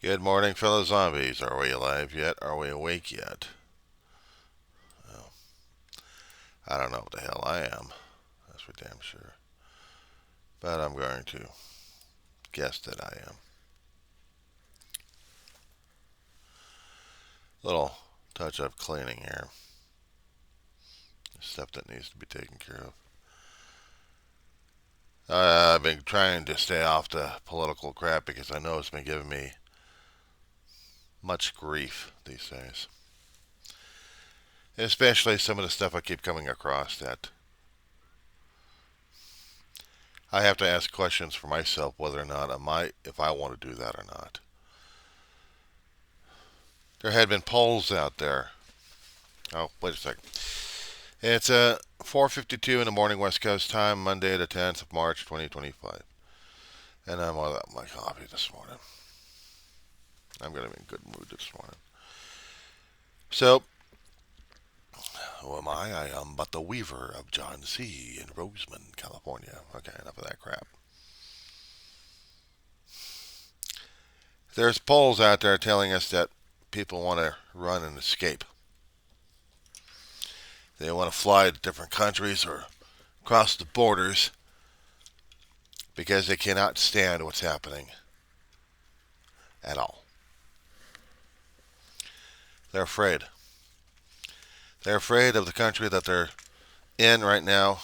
Good morning, fellow zombies. Are we alive yet? Are we awake yet? Well, I don't know what the hell I am. That's for damn sure. But I'm going to guess that I am. Little touch of cleaning here. Stuff that needs to be taken care of. I've been trying to stay off the political crap because I know it's been giving me much grief these days. Especially some of the stuff I keep coming across that I have to ask questions for myself whether or not if I want to do that or not. There had been polls out there. Oh, wait a second. It's 4:52 in the morning West Coast time, Monday the 10th of March 2025. And I'm on my coffee this morning. I'm going to be in a good mood this morning. So, who am I? I am but the weaver of John C. in Roseman, California. Okay, enough of that crap. There's polls out there telling us that people want to run and escape. They want to fly to different countries or cross the borders because they cannot stand what's happening at all. They're afraid. They're afraid of the country that they're in right now,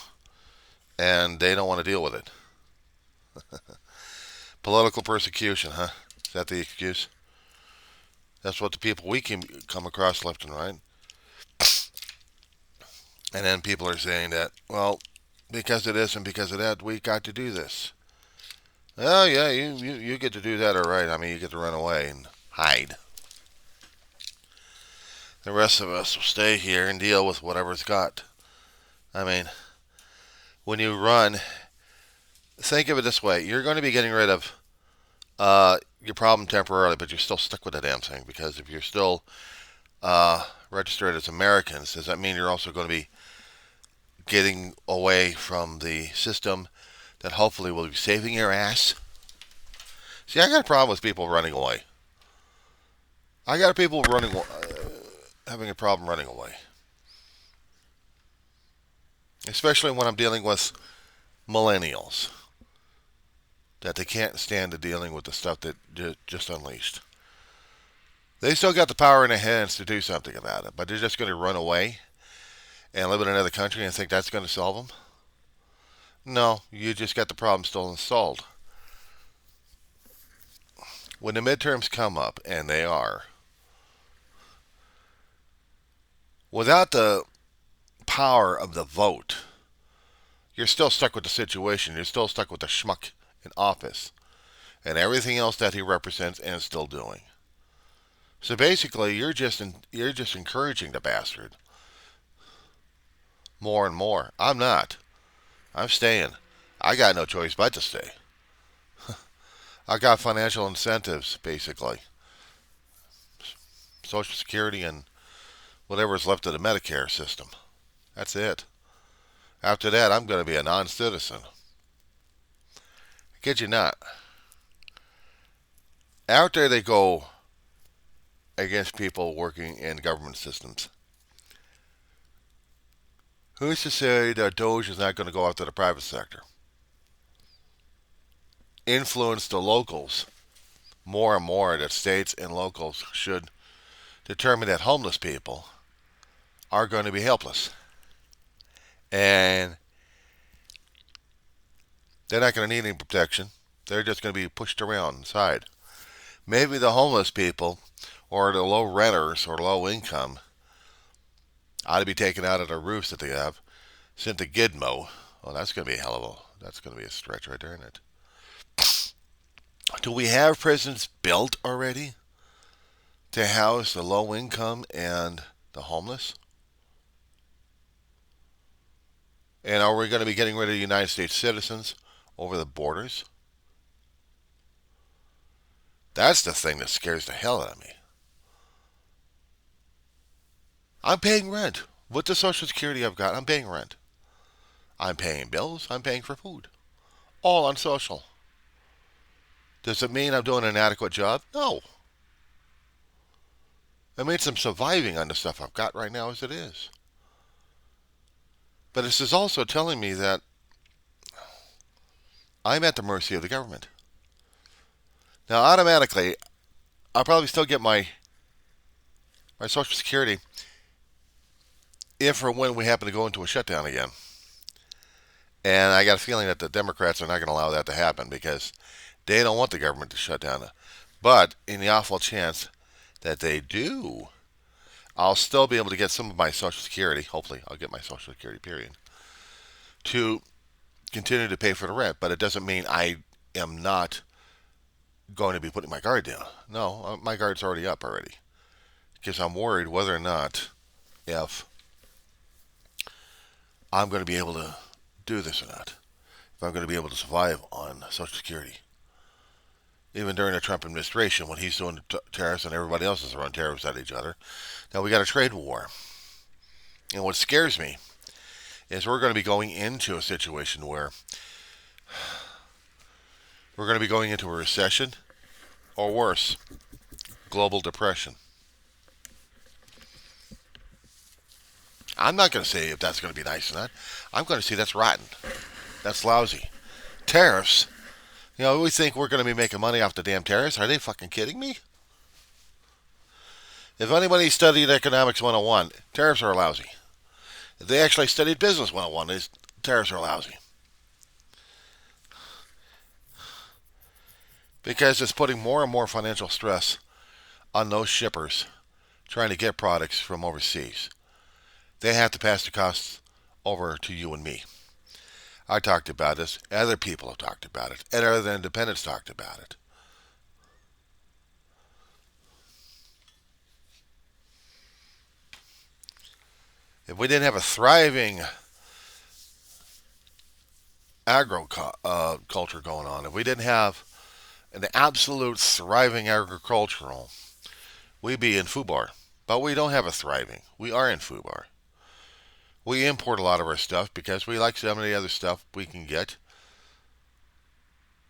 and they don't want to deal with it. Political persecution, huh? Is that the excuse? That's what the people we can come across left and right. And then people are saying that, well, because of this and because of that, we got to do this. Oh, yeah, you get to do that, all right. I mean, you get to run away and hide. The rest of us will stay here and deal with whatever's got. I mean, when you run, think of it this way. You're going to be getting rid of your problem temporarily, but you're still stuck with the damn thing because if you're still registered as Americans, does that mean you're also going to be getting away from the system that hopefully will be saving your ass? See, I got a problem with people running away. I got people having a problem running away, especially when I'm dealing with millennials that they can't stand to dealing with the stuff that just unleashed. They still got the power in their hands to do something about it, but they're just going to run away and live in another country and think that's going to solve them? No, you just got the problem still installed. When the midterms come up, and they are, without the power of the vote, you're still stuck with the situation. You're still stuck with the schmuck in office and everything else that he represents and is still doing. So basically, you're just encouraging the bastard more and more. I'm not. I'm staying. I got no choice but to stay. I got financial incentives, basically. Social Security and whatever's left of the Medicare system. That's it. After that, I'm going to be a non-citizen. Kid you not. After they go against people working in government systems, who's to say that Doge is not going to go after the private sector? Influence the locals more and more, that states and locals should determine that homeless people are going to be helpless. And they're not going to need any protection. They're just going to be pushed around inside. Maybe the homeless people or the low renters or low income ought to be taken out of the roofs that they have, sent to Gidmo. Well, that's going to be a hell of that's going to be a stretch right there, isn't it? Do we have prisons built already to house the low income and the homeless? And are we going to be getting rid of United States citizens over the borders? That's the thing that scares the hell out of me. I'm paying rent. With the Social Security I've got, I'm paying rent. I'm paying bills. I'm paying for food. All on social. Does it mean I'm doing an adequate job? No. I mean, I'm surviving on the stuff I've got right now as it is. But this is also telling me that I'm at the mercy of the government. Now, automatically, I'll probably still get my Social Security if or when we happen to go into a shutdown again. And I got a feeling that the Democrats are not going to allow that to happen because they don't want the government to shut down. But in the awful chance that they do, I'll still be able to get some of my Social Security. Hopefully, I'll get my Social Security, period, to continue to pay for the rent. But it doesn't mean I am not going to be putting my guard down. No, my guard's already up already. Because I'm worried whether or not if I'm going to be able to do this or not. If I'm going to be able to survive on Social Security. Even during the Trump administration, when he's doing tariffs and everybody else is throwing tariffs at each other. Now we got a trade war. And what scares me is we're going to be going into a situation where we're going to be going into a recession or worse, global depression. I'm not going to say if that's going to be nice or not. I'm going to say that's rotten. That's lousy. Tariffs. You know, we think we're going to be making money off the damn tariffs. Are they fucking kidding me? If anybody studied Economics 101, tariffs are lousy. If they actually studied Business 101, tariffs are lousy. Because it's putting more and more financial stress on those shippers trying to get products from overseas. They have to pass the costs over to you and me. I talked about this. Other people have talked about it. And other independents talked about it. If we didn't have a thriving agriculture going on, if we didn't have an absolute thriving agricultural, we'd be in FUBAR. But we don't have a thriving. We are in FUBAR. We import a lot of our stuff because we like some of the other stuff we can get.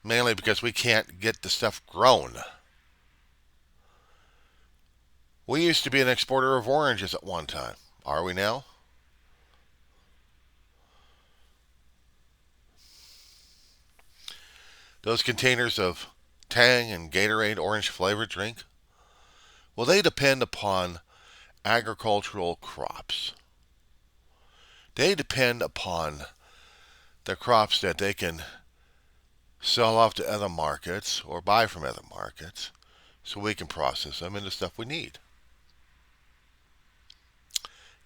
Mainly because we can't get the stuff grown. We used to be an exporter of oranges at one time. Are we now? Those containers of Tang and Gatorade orange flavored drink, well, they depend upon agricultural crops. They depend upon the crops that they can sell off to other markets or buy from other markets so we can process them into stuff we need.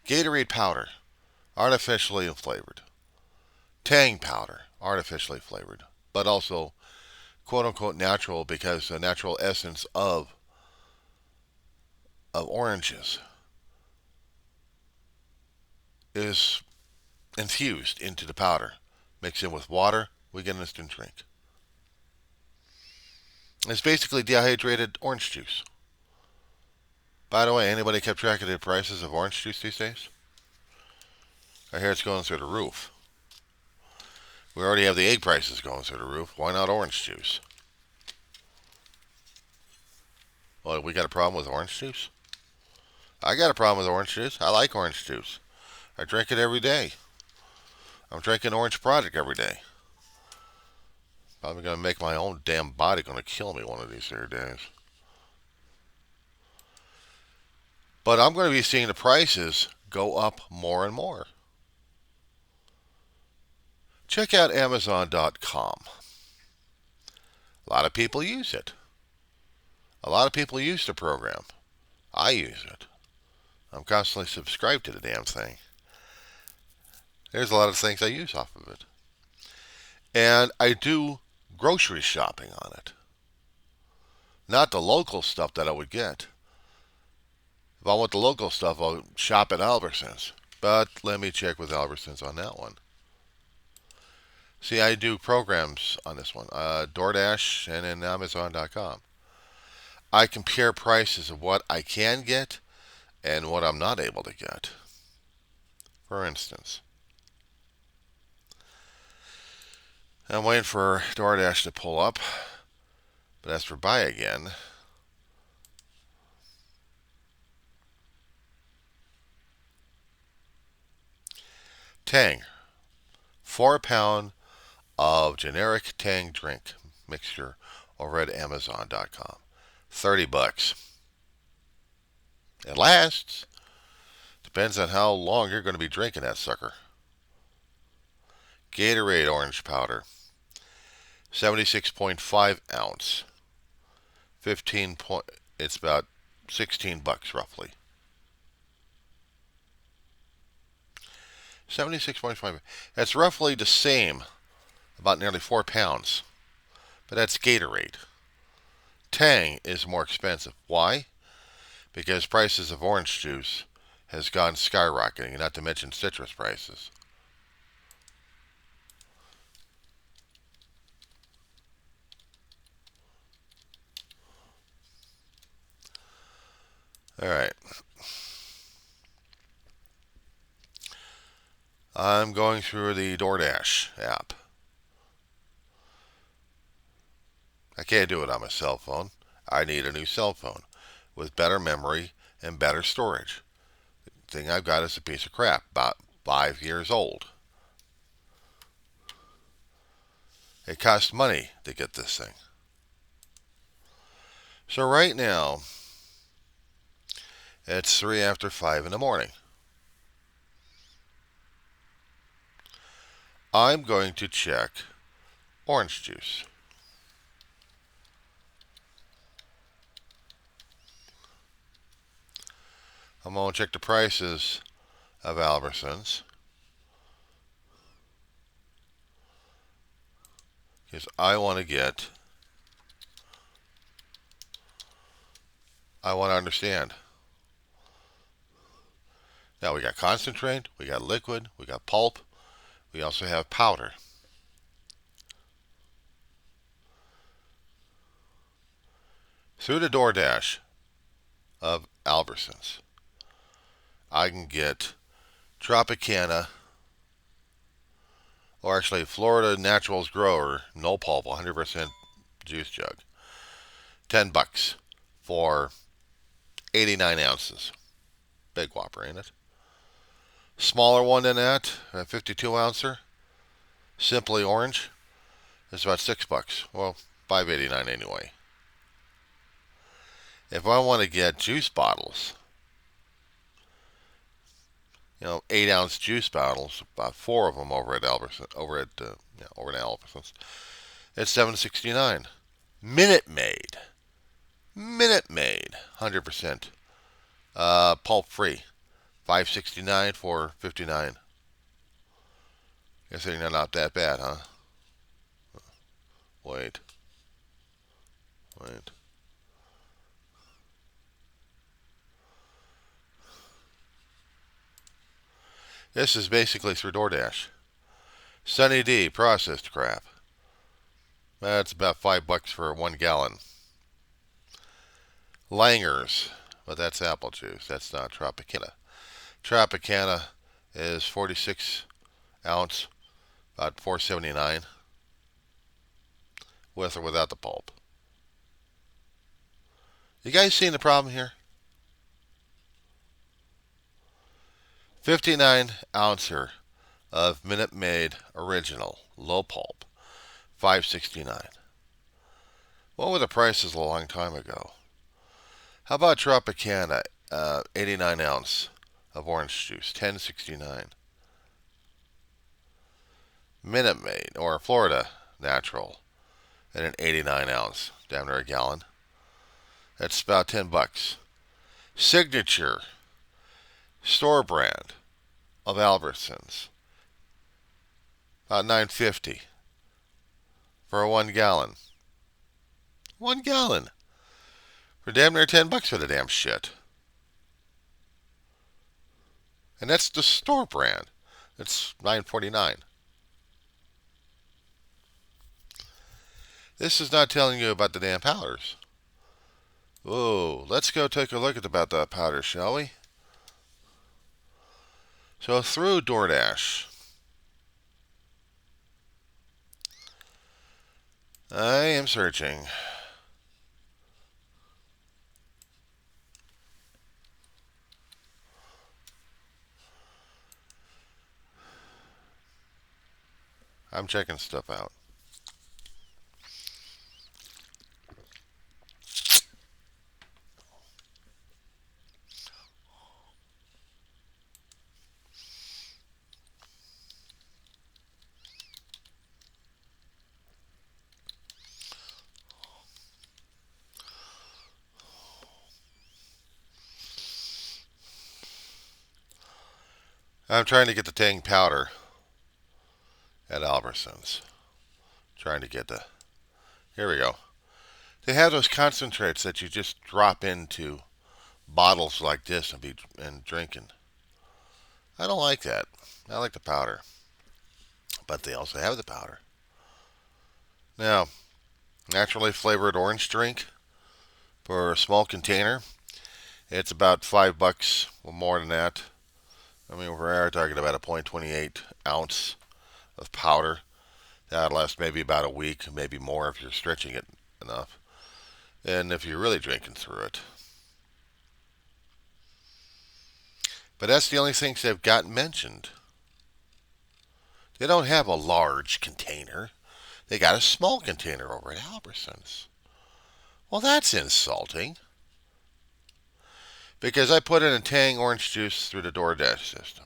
Gatorade powder, artificially flavored. Tang powder, artificially flavored, but also quote-unquote natural because the natural essence of oranges is infused into the powder. Mix in with water, we get an instant drink. It's basically dehydrated orange juice. By the way, anybody kept track of the prices of orange juice these days? I hear it's going through the roof. We already have the egg prices going through the roof. Why not orange juice? Well, we got a problem with orange juice? I got a problem with orange juice. I like orange juice. I drink it every day. I'm drinking orange product every day. Probably going to make my own damn body going to kill me one of these here days. But I'm going to be seeing the prices go up more and more. Check out Amazon.com. A lot of people use it. A lot of people use the program. I use it. I'm constantly subscribed to the damn thing. There's a lot of things I use off of it. And I do grocery shopping on it. Not the local stuff that I would get. If I want the local stuff, I'll shop at Albertsons. But let me check with Albertsons on that one. See, I do programs on this one. DoorDash and then Amazon.com. I compare prices of what I can get and what I'm not able to get. For instance, I'm waiting for DoorDash to pull up. But as for buy again, Tang. 4 pound of generic Tang drink mixture over at Amazon.com. $30. It lasts. Depends on how long you're going to be drinking that sucker. Gatorade orange powder. 76.5 ounce. 15 point. It's about $16 roughly. 76.5. That's roughly the same, about nearly 4 pounds. But that's Gatorade. Tang is more expensive. Why? Because prices of orange juice has gone skyrocketing, not to mention citrus prices. All right. I'm going through the DoorDash app. I can't do it on my cell phone. I need a new cell phone with better memory and better storage. The thing I've got is a piece of crap, about 5 years old. It costs money to get this thing. So right now, it's 3 after 5 in the morning. I'm going to check orange juice. I'm going to check the prices of Albertsons. Because I want to understand. Now we got concentrate, we got liquid, we got pulp, we also have powder. Through the DoorDash of Albertsons, I can get Tropicana, or actually Florida Naturals Grower, no pulp, 100% juice jug. $10 for 89 ounces. Big whopper, ain't it? Smaller one than that, a 52 ouncer, Simply Orange, is about $6. Well, $5.89 anyway. If I want to get juice bottles, 8-ounce juice bottles, about 4 of them over at Albertsons, over at Albertsons, it's $7.69. Minute Maid, 100% pulp free, $5.69 for 59. Guess they're not that bad, huh? Wait. This is basically through DoorDash. Sunny D processed crap. That's about $5 for 1 gallon. Langer's, but that's apple juice. That's not Tropicana. Tropicana is 46 ounce, about $4.79, with or without the pulp. You guys seeing the problem here? 59 ouncer of Minute Maid Original, low pulp, $5.69. What were the prices a long time ago? How about Tropicana, 89 ounce of orange juice, $10.69. Minute Maid, or Florida Natural, in an 89 ounce, damn near a gallon. That's about $10. Signature, store brand of Albertsons, about $9.50 for a 1 gallon. 1 gallon for damn near $10 for the damn shit. And that's the store brand. It's $9.49. This is not telling you about the damn powders. Whoa, let's go take a look at about the powders, shall we? So through DoorDash, I am searching. I'm checking stuff out. I'm trying to get the Tang powder at Albertsons. Trying to get the. Here we go. They have those concentrates that you just drop into bottles like this and drinking. I don't like that. I like the powder. But they also have the powder. Now, naturally flavored orange drink for a small container. It's about $5 or more than that. I mean, we're talking about a .28 ounce of powder. That'll last maybe about a week, maybe more if you're stretching it enough. And if you're really drinking through it. But that's the only things they've got mentioned. They don't have a large container. They got a small container over at Albertsons. Well, that's insulting. Because I put in a Tang orange juice through the DoorDash system.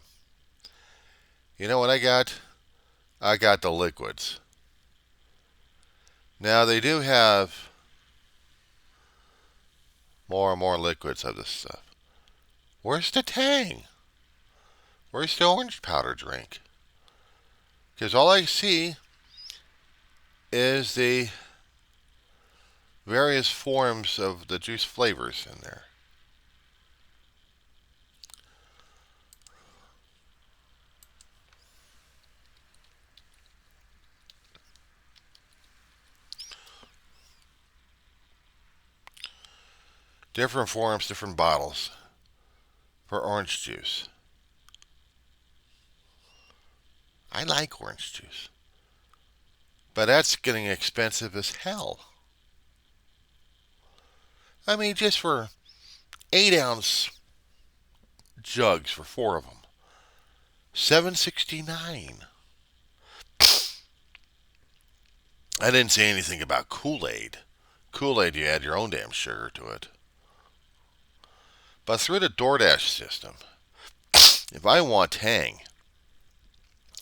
You know what I got? I got the liquids. Now, they do have more and more liquids of this stuff. Where's the Tang? Where's the orange powder drink? Because all I see is the various forms of the juice flavors in there. Different forms, different bottles for orange juice. I like orange juice. But that's getting expensive as hell. I mean, just for 8-ounce jugs for 4 of them. $7.69. I didn't say anything about Kool-Aid. Kool-Aid, you add your own damn sugar to it. But through the DoorDash system, if I want Tang,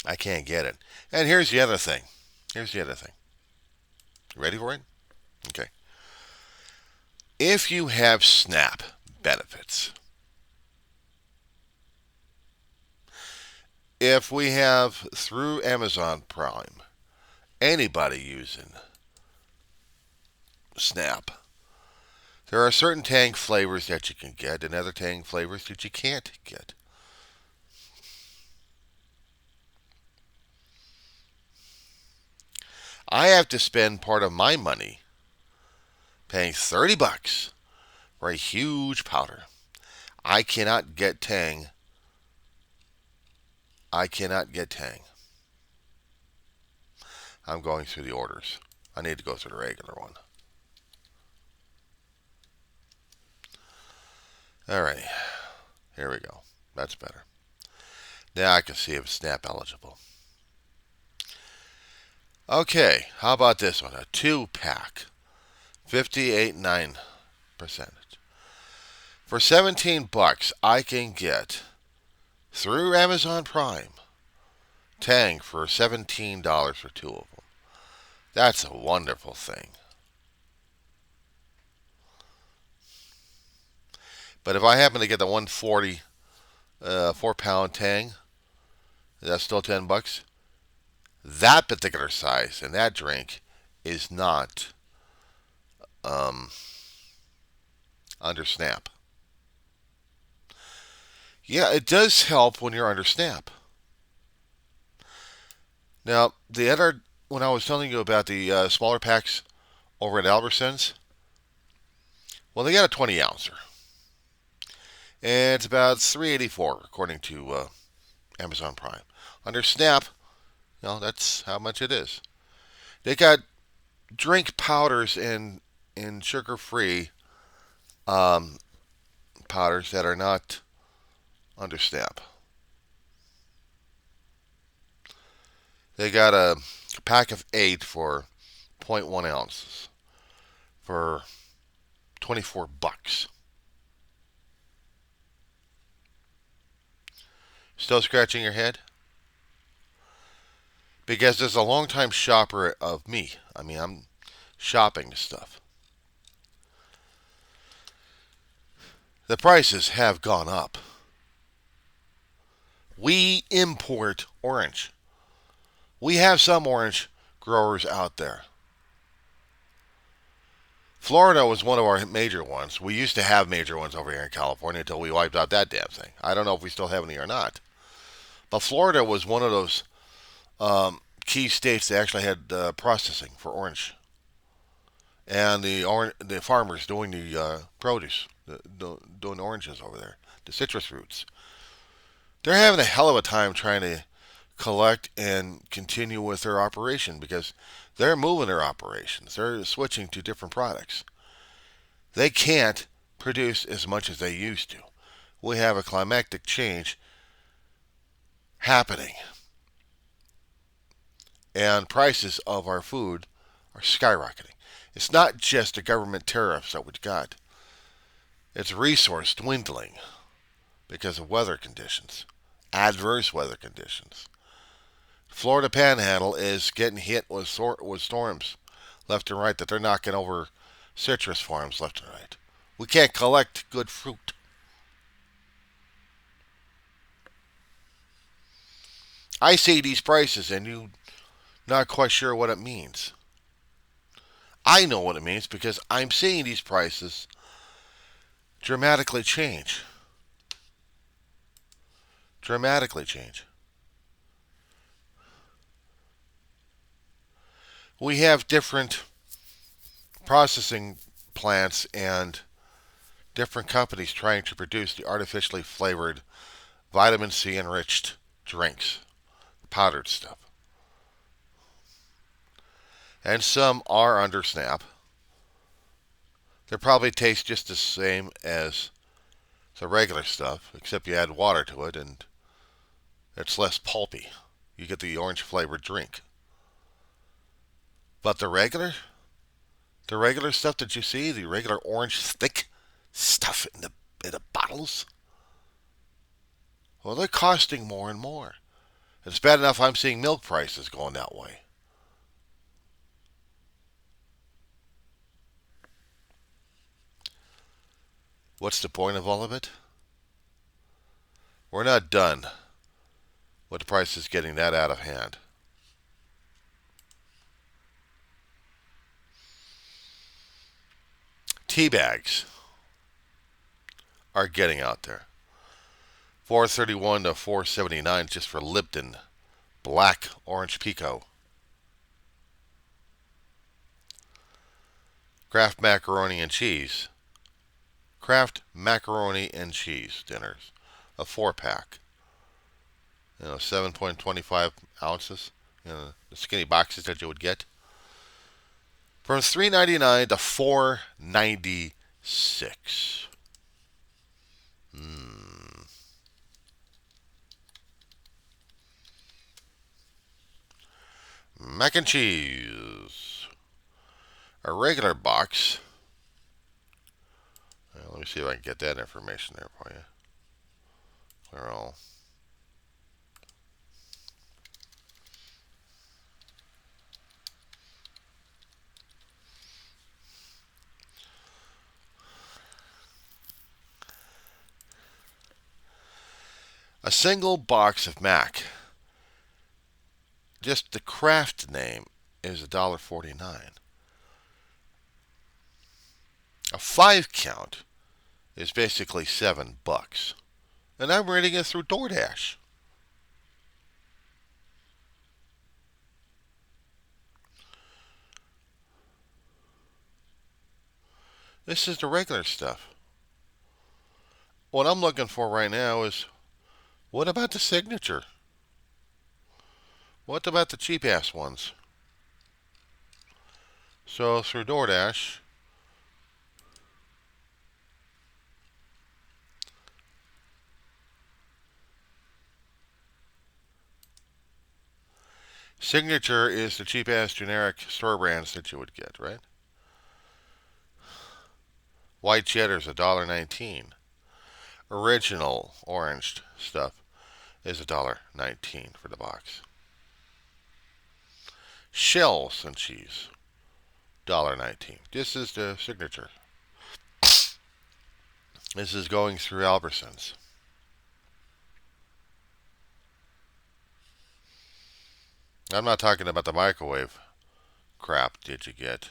I can't get it. And here's the other thing. You ready for it? Okay. If you have SNAP benefits, if we have through Amazon Prime, anybody using SNAP, there are certain Tang flavors that you can get and other Tang flavors that you can't get. I have to spend part of my money paying $30 for a huge powder. I cannot get Tang. I cannot get Tang. I'm going through the orders. I need to go through the regular one. Alright, here we go. That's better. Now I can see if it's SNAP eligible. Okay, how about this one? A 2-pack. 58.9%. For $17, I can get, through Amazon Prime, Tang for $17 for 2 of them. That's a wonderful thing. But if I happen to get the 140 4-pound Tang, that's still $10. That particular size and that drink is not under SNAP. Yeah, it does help when you're under SNAP. Now, the other, when I was telling you about the smaller packs over at Albertsons, well, they got a 20 ouncer. And it's about $3.84 according to Amazon Prime. Under SNAP, that's how much it is. They got drink powders and sugar-free powders that are not under SNAP. They got a pack of 8 for zero point 0.1 ounces for $24. Still scratching your head? Because as a longtime shopper of me, I mean, I'm shopping this stuff. The prices have gone up. We import orange. We have some orange growers out there. Florida was one of our major ones. We used to have major ones over here in California until we wiped out that damn thing. I don't know if we still have any or not. But Florida was one of those key states that actually had processing for orange, and the farmers doing the produce, doing the oranges over there, the citrus fruits. They're having a hell of a time trying to collect and continue with their operation because they're moving their operations. They're switching to different products. They can't produce as much as they used to. We have a climatic change happening, and prices of our food are skyrocketing. It's not just the government tariffs that we've got. It's resource dwindling because of weather conditions, adverse weather conditions. Florida Panhandle is getting hit with storms left and right that they're knocking over citrus farms left and right. We can't collect good fruit. I see these prices and you're not quite sure what it means. I know what it means because I'm seeing these prices dramatically change. Dramatically change. We have different processing plants and different companies trying to produce the artificially flavored vitamin C enriched drinks, powdered stuff. And some are under SNAP. They probably taste just the same as the regular stuff, except you add water to it and it's less pulpy. You get the orange flavored drink. But the regular stuff that you see, the regular orange thick stuff in the bottles, well, they're costing more and more. It's bad enough I'm seeing milk prices going that way. What's the point of all of it? We're not done with the prices getting that out of hand. Tea bags are getting out there. 431 to 479 just for Lipton Black Orange Pico. Kraft macaroni and cheese. Kraft macaroni and cheese dinners. A 4-pack. 7.25 ounces. The skinny boxes that you would get. From $3.99 to $4.96. Mac and cheese. A regular box. Let me see if I can get that information there for you. Clear all. A single box of Mac, just the Kraft name, is $1.49. A 5 count is basically $7. And I'm renting it through DoorDash. This is the regular stuff. What I'm looking for right now is, what about the signature? What about the cheap ass ones? So through DoorDash, Signature is the cheap-ass generic store brands that you would get, right? White cheddar's $1.19. Original orange stuff is $1.19 for the box. Shells and cheese, $1.19. This is the signature. This is going through Albertsons. I'm not talking about the microwave crap that you get.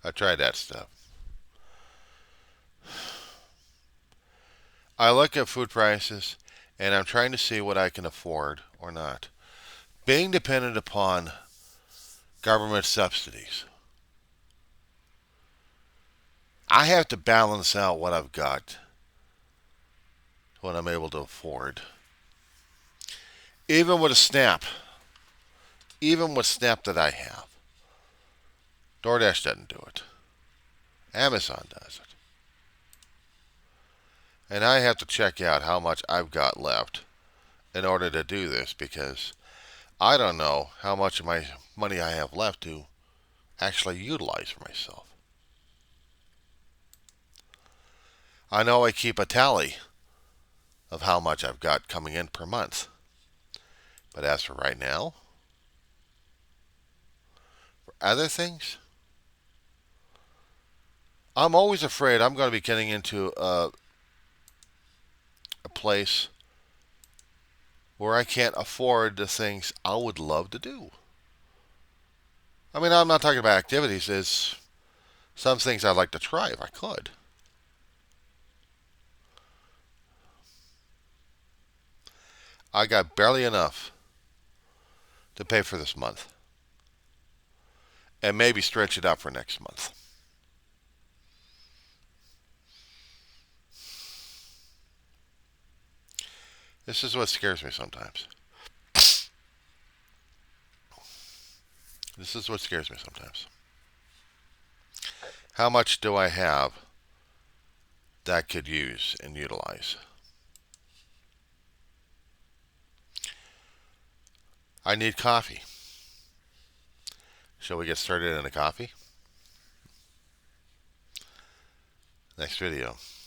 I tried that stuff. I look at food prices and I'm trying to see what I can afford or not. Being dependent upon government subsidies, I have to balance out what I've got, what I'm able to afford. Even with a SNAP, even with SNAP that I have, DoorDash doesn't do it. Amazon does it. And I have to check out how much I've got left in order to do this because I don't know how much of my money I have left to actually utilize for myself. I know I keep a tally of how much I've got coming in per month. But as for right now, for other things, I'm always afraid I'm going to be getting into a place where I can't afford the things I would love to do. I mean, I'm not talking about activities. There's some things I'd like to try if I could. I got barely enough to pay for this month. And maybe stretch it out for next month. This is what scares me sometimes. This is what scares me sometimes. How much do I have that I could use and utilize? I need coffee. Shall we get started on the coffee? Next video.